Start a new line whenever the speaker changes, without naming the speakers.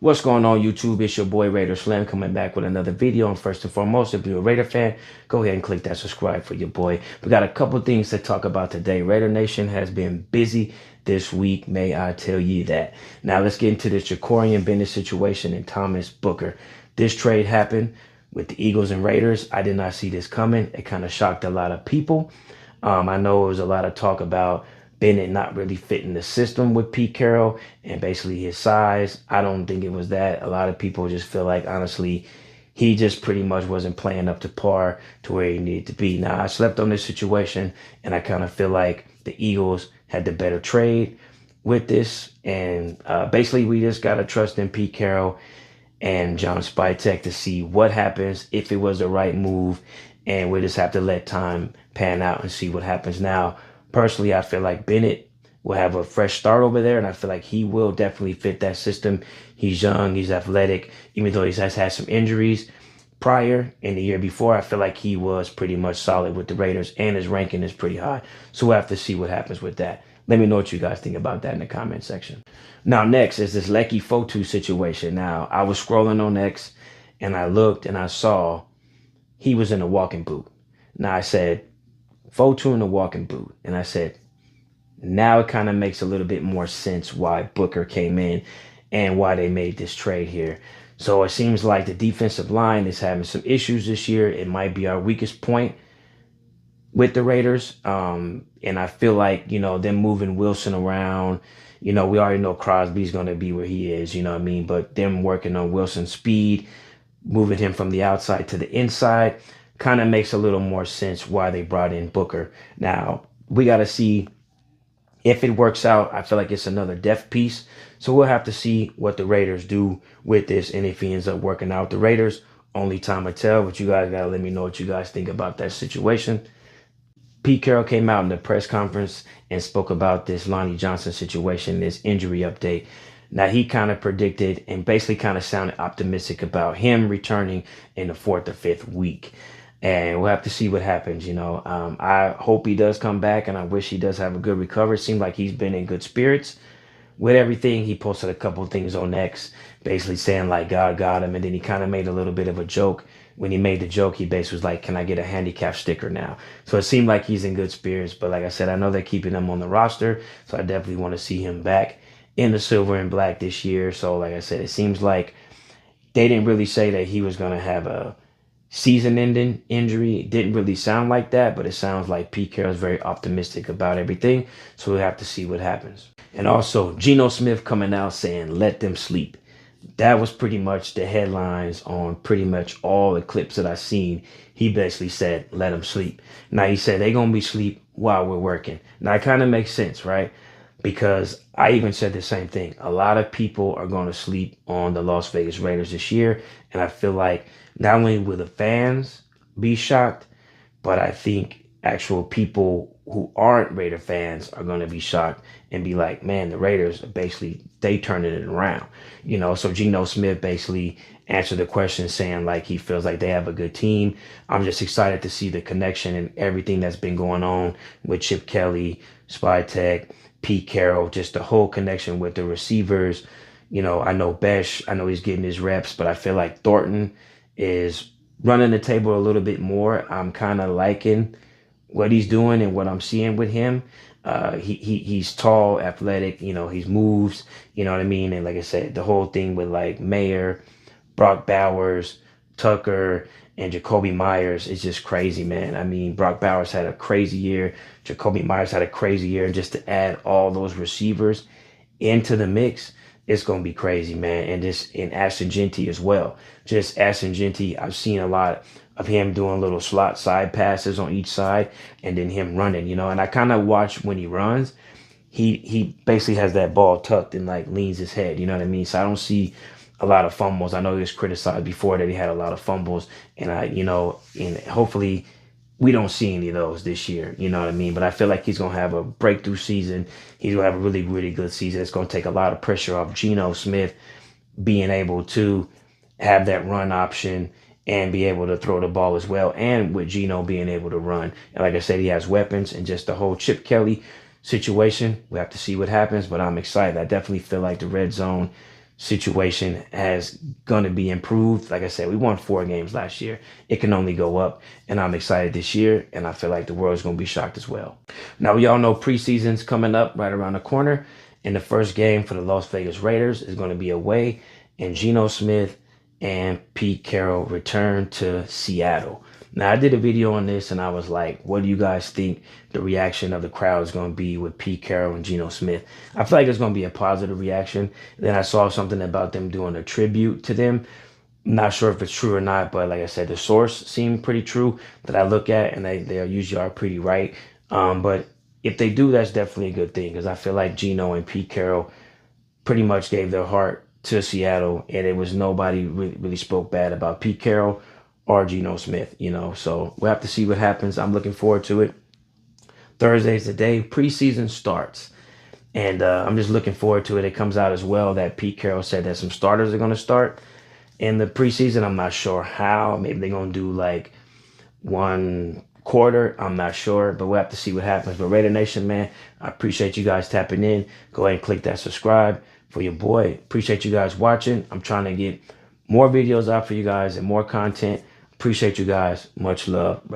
What's going on, YouTube? It's your boy Raider Slim coming back with another video. And first and foremost, if you're a Raider fan, go ahead and click that subscribe for your boy. We got a couple things to talk about today. Raider Nation has been busy this week, may I tell you that. Now let's get into this Jakorian Bemnet situation and Thomas Booker. This trade happened with the Eagles and Raiders. I did not see this coming. It kind of shocked a lot of people. I know there was a lot of talk about Bennett not really fitting the system with Pete Carroll and basically his size. I don't think it was that. A lot of people just feel like, honestly, he just pretty much wasn't playing up to par to where he needed to be. Now, I slept on this situation, and I kind of feel like the Eagles had the better trade with this. And basically, we just got to trust in Pete Carroll and John Spytek to see what happens, if it was the right move. And we just have to let time pan out and see what happens. Now, personally, I feel like Bennett will have a fresh start over there, and I feel like he will definitely fit that system. He's young, he's athletic, even though he has had some injuries prior in the year before. I feel like he was pretty much solid with the Raiders, and his ranking is pretty high. So we'll have to see what happens with that. Let me know what you guys think about that in the comment section. Now, next is this Leki Fotu situation. Now, I was scrolling on X, and I looked, and I saw he was in a walking boot. Now, I said, Fotu in a walking boot. And I said, now it kind of makes a little bit more sense why Booker came in and why they made this trade here. So it seems like the defensive line is having some issues this year. It might be our weakest point with the Raiders. And I feel like, them moving Wilson around, we already know Crosby's going to be where he is, you know what I mean? But them working on Wilson's speed, moving him from the outside to the inside, kind of makes a little more sense why they brought in Booker. Now, we got to see if it works out. I feel like it's another depth piece. So we'll have to see what the Raiders do with this and if he ends up working out. The Raiders, only time will tell, but you guys got to let me know what you guys think about that situation. Pete Carroll came out in the press conference and spoke about this Lonnie Johnson situation, this injury update. Now, he kind of predicted and basically kind of sounded optimistic about him returning in the 4th or 5th week. And we'll have to see what happens, I hope he does come back, and I wish he does have a good recovery. It seems like he's been in good spirits with everything. He posted a couple of things on X, basically saying, like, God got him. And then he kind of made a little bit of a joke. When he made the joke, he basically was like, can I get a handicap sticker now? So it seemed like he's in good spirits. But like I said, I know they're keeping him on the roster, so I definitely want to see him back in the silver and black this year. So like I said, it seems like they didn't really say that he was going to have a season-ending injury. It didn't really sound like that, but it sounds like Pete Carroll's very optimistic about everything. So we'll have to see what happens. And also, Geno Smith coming out saying, let them sleep. That was pretty much the headlines on pretty much all the clips that I've seen. He basically said, let them sleep. Now, he said they're going to be asleep while we're working. Now, it kind of makes sense, right? Because I even said the same thing. A lot of people are going to sleep on the Las Vegas Raiders this year. And I feel like not only will the fans be shocked, but I think actual people who aren't Raider fans are going to be shocked and be like, man, the Raiders are basically, they turning it around. So Geno Smith basically answered the question saying like he feels like they have a good team. I'm just excited to see the connection and everything that's been going on with Chip Kelly, Spytek, Pete Carroll, just the whole connection with the receivers. I know Besh, I know he's getting his reps, but I feel like Thornton is running the table a little bit more. I'm kind of liking what he's doing and what I'm seeing with him. He's tall, athletic, he moves, you know what I mean? And like I said, the whole thing with like Mayer, Brock Bowers, Tucker, and Jakobi Meyers is just crazy, man. I mean, Brock Bowers had a crazy year. Jakobi Meyers had a crazy year. And just to add all those receivers into the mix, it's going to be crazy, man. And Ashton Jeanty as well. Just Ashton Jeanty, I've seen a lot of him doing little slot side passes on each side and then him running, and I kind of watch when he runs. He basically has that ball tucked and like leans his head, you know what I mean? So I don't see a lot of fumbles. I know he was criticized before that he had a lot of fumbles, and and hopefully we don't see any of those this year, you know what I mean? But I feel like he's going to have a breakthrough season. He's going to have a really, really good season. It's going to take a lot of pressure off Geno Smith being able to have that run option and be able to throw the ball as well. And with Geno being able to run. And like I said, he has weapons, and just the whole Chip Kelly situation, we have to see what happens, but I'm excited. I definitely feel like the red zone situation has going to be improved. Like I said, we won 4 games last year. It can only go up, and I'm excited this year, and I feel like the world's going to be shocked as well. Now, we all know preseason's coming up right around the corner, and the first game for the Las Vegas Raiders is going to be away, and Geno Smith and Pete Carroll return to Seattle. Now, I did a video on this, and I was like, what do you guys think the reaction of the crowd is going to be with Pete Carroll and Geno Smith? I feel like it's going to be a positive reaction. Then I saw something about them doing a tribute to them. I'm not sure if it's true or not, but like I said, the source seemed pretty true that I look at, and they usually are pretty right. But if they do, that's definitely a good thing, because I feel like Geno and Pete Carroll pretty much gave their heart to Seattle, and it was nobody really spoke bad about Pete Carroll or Geno Smith, you know. So we'll have to see what happens. I'm looking forward to it. Thursday's the day preseason starts, and I'm just looking forward to it. It comes out as well that Pete Carroll said that some starters are going to start in the preseason. I'm not sure how. Maybe they're going to do like 1 quarter. I'm not sure, but we'll have to see what happens. But Raider Nation, man, I appreciate you guys tapping in. Go ahead and click that subscribe for your boy. Appreciate you guys watching. I'm trying to get more videos out for you guys and more content. Appreciate you guys. Much love.